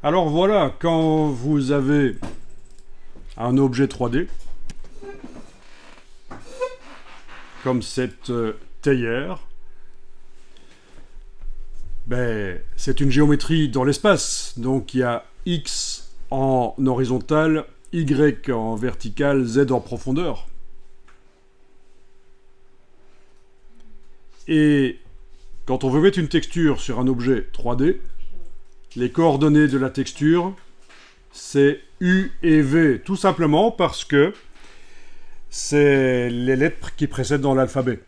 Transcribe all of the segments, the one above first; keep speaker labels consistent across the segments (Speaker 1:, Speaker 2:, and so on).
Speaker 1: Alors voilà, quand vous avez un objet 3D, comme cette théière, c'est une géométrie dans l'espace. Donc il y a X en horizontal, Y en vertical, Z en profondeur. Et quand on veut mettre une texture sur un objet 3D, les coordonnées de la texture, c'est U et V, tout simplement parce que c'est les lettres qui précèdent dans l'alphabet.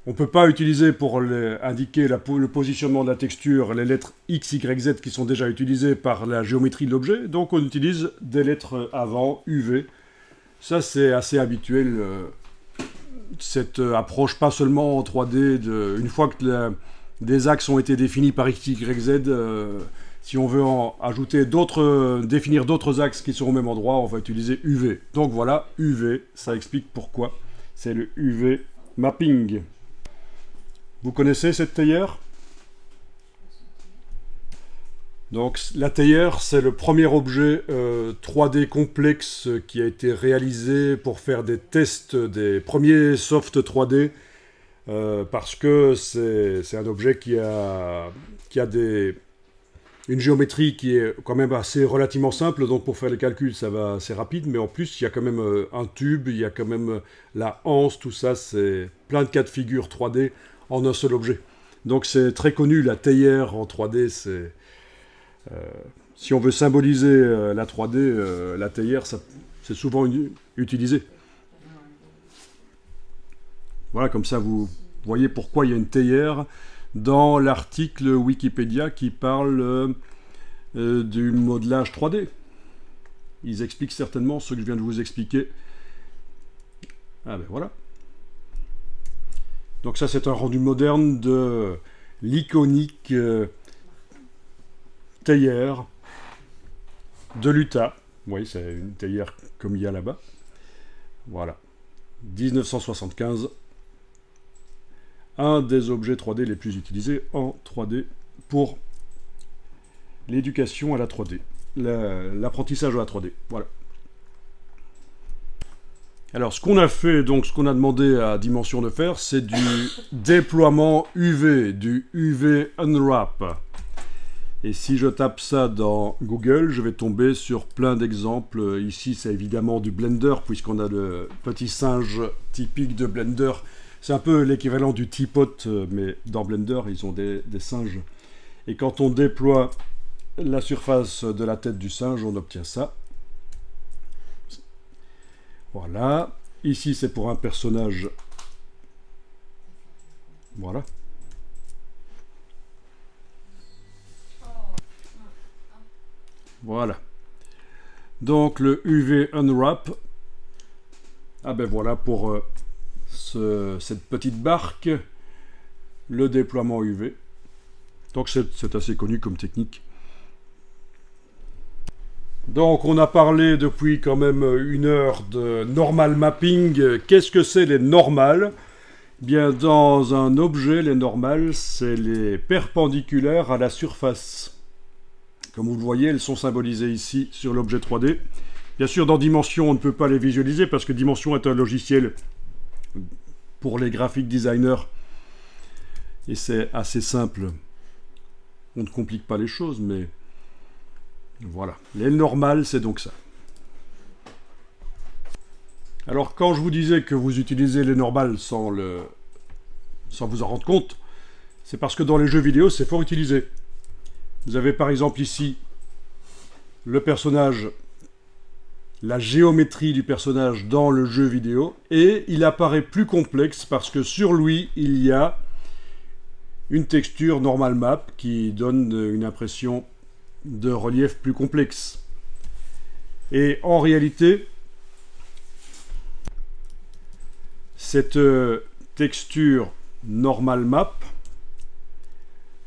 Speaker 1: On ne peut pas utiliser pour indiquer le positionnement de la texture les lettres X, Y, Z qui sont déjà utilisées par la géométrie de l'objet, donc on utilise des lettres avant, UV. Ça c'est assez habituel, cette approche pas seulement en 3D, une fois que des axes ont été définis par X, Y, Z, si on veut définir d'autres axes qui sont au même endroit, on va utiliser UV. Donc voilà, UV, ça explique pourquoi c'est le UV mapping. Vous connaissez cette théière? Donc la théière, c'est le premier objet 3D complexe qui a été réalisé pour faire des tests des premiers soft 3D parce que c'est un objet qui a une géométrie qui est quand même assez relativement simple, donc pour faire les calculs, c'est rapide, mais en plus, il y a quand même un tube, il y a quand même la anse, tout ça, c'est plein de cas de figure 3D en un seul objet. Donc c'est très connu, la théière en 3D, si on veut symboliser la 3D, la théière, c'est souvent utilisé. Voilà, comme ça vous voyez pourquoi il y a une théière dans l'article Wikipédia qui parle du modelage 3D. Ils expliquent certainement ce que je viens de vous expliquer. Ah ben voilà. Donc ça c'est un rendu moderne de l'iconique théière de l'Utah. Oui, c'est une théière comme il y a là-bas. Voilà. 1975. Un des objets 3D les plus utilisés en 3D pour l'éducation à la 3D. L'apprentissage à la 3D. Voilà. Alors, ce qu'on a fait, donc ce qu'on a demandé à Dimension de faire, c'est du déploiement UV, du UV Unwrap. Et si je tape ça dans Google, je vais tomber sur plein d'exemples. Ici, c'est évidemment du Blender, puisqu'on a le petit singe typique de Blender. C'est un peu l'équivalent du teapot, mais dans Blender, ils ont des singes. Et quand on déploie la surface de la tête du singe, on obtient ça. Voilà. Ici, c'est pour un personnage. Voilà. Voilà. Donc, le UV Unwrap. Ah ben voilà pour cette petite barque. Le déploiement UV. Donc, c'est assez connu comme technique. Donc on a parlé depuis quand même 1 heure de normal mapping. Qu'est-ce que c'est les normales? Bien, dans un objet, les normales, c'est les perpendiculaires à la surface. Comme vous le voyez, elles sont symbolisées ici sur l'objet 3D. Bien sûr, dans Dimension, on ne peut pas les visualiser parce que Dimension est un logiciel pour les graphic designers. Et c'est assez simple. On ne complique pas les choses, mais... Voilà, les normales, c'est donc ça. Alors, quand je vous disais que vous utilisez les normales sans vous en rendre compte, c'est parce que dans les jeux vidéo, c'est fort utilisé. Vous avez par exemple ici le personnage, la géométrie du personnage dans le jeu vidéo, et il apparaît plus complexe parce que sur lui, il y a une texture normal map qui donne une impression de relief plus complexe. Et en réalité, cette texture normal map,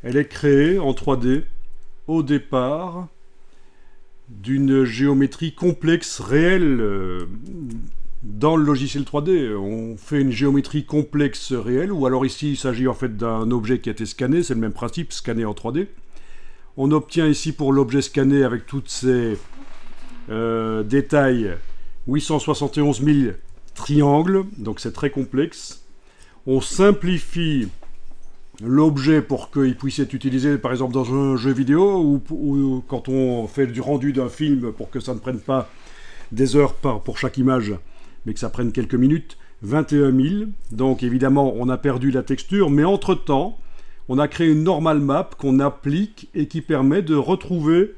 Speaker 1: elle est créée en 3D au départ d'une géométrie complexe réelle dans le logiciel 3D. On fait une géométrie complexe réelle, ou alors ici il s'agit en fait d'un objet qui a été scanné, c'est le même principe, scanné en 3D. On obtient ici pour l'objet scanné avec toutes ces détails 871 000 triangles, donc c'est très complexe. On simplifie l'objet pour qu'il puisse être utilisé par exemple dans un jeu vidéo ou quand on fait du rendu d'un film pour que ça ne prenne pas des heures pour chaque image, mais que ça prenne quelques minutes. 21 000, donc évidemment on a perdu la texture, mais entre-temps, on a créé une normal map qu'on applique et qui permet de retrouver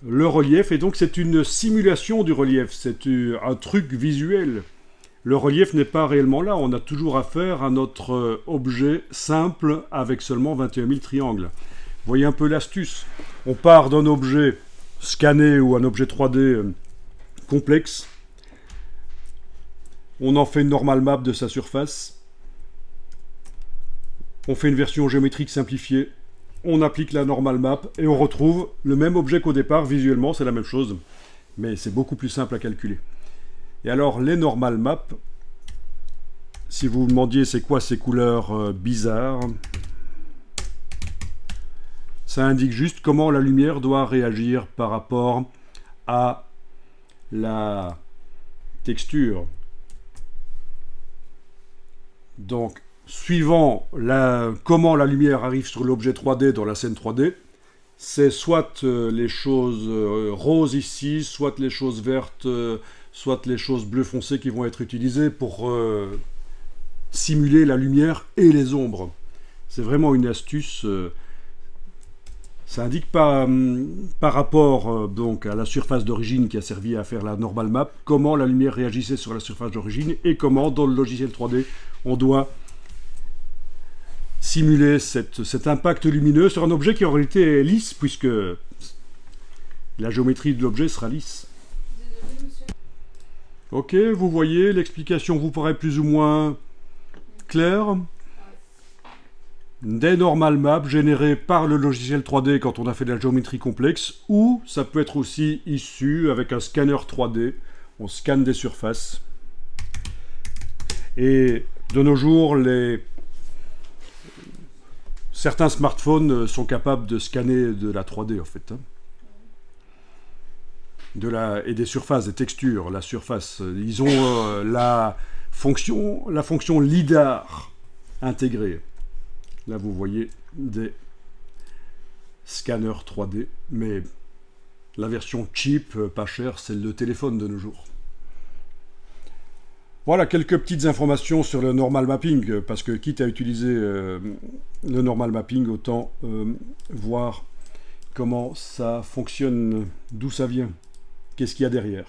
Speaker 1: le relief, et donc c'est une simulation du relief, c'est un truc visuel. Le relief n'est pas réellement là, on a toujours affaire à notre objet simple avec seulement 21 000 triangles. Vous voyez un peu l'astuce. On part d'un objet scanné ou un objet 3D complexe, on en fait une normal map de sa surface, on fait une version géométrique simplifiée, on applique la normal map et on retrouve le même objet qu'au départ. Visuellement, c'est la même chose, mais c'est beaucoup plus simple à calculer. Et alors, les normal maps, si vous vous demandiez c'est quoi ces couleurs bizarres, ça indique juste comment la lumière doit réagir par rapport à la texture. Donc, suivant comment la lumière arrive sur l'objet 3D dans la scène 3D, c'est soit les choses roses ici, soit les choses vertes, soit les choses bleu foncé qui vont être utilisées pour simuler la lumière et les ombres. C'est vraiment une astuce. Ça indique pas, par rapport donc à la surface d'origine qui a servi à faire la normal map, comment la lumière réagissait sur la surface d'origine et comment dans le logiciel 3D on doit simuler cet impact lumineux sur un objet qui en réalité est lisse, puisque la géométrie de l'objet sera lisse. Ok, vous voyez, l'explication vous paraît plus ou moins claire. Des normal maps générées par le logiciel 3D quand on a fait de la géométrie complexe, ou ça peut être aussi issu avec un scanner 3D. On scanne des surfaces. Et de nos jours, certains smartphones sont capables de scanner de la 3D en fait. Et des surfaces, des textures, la surface. Ils ont la fonction LIDAR intégrée. Là, vous voyez des scanners 3D, mais la version cheap, pas chère, c'est le téléphone de nos jours. Voilà quelques petites informations sur le normal mapping, parce que quitte à utiliser le normal mapping, autant voir comment ça fonctionne, d'où ça vient, qu'est-ce qu'il y a derrière.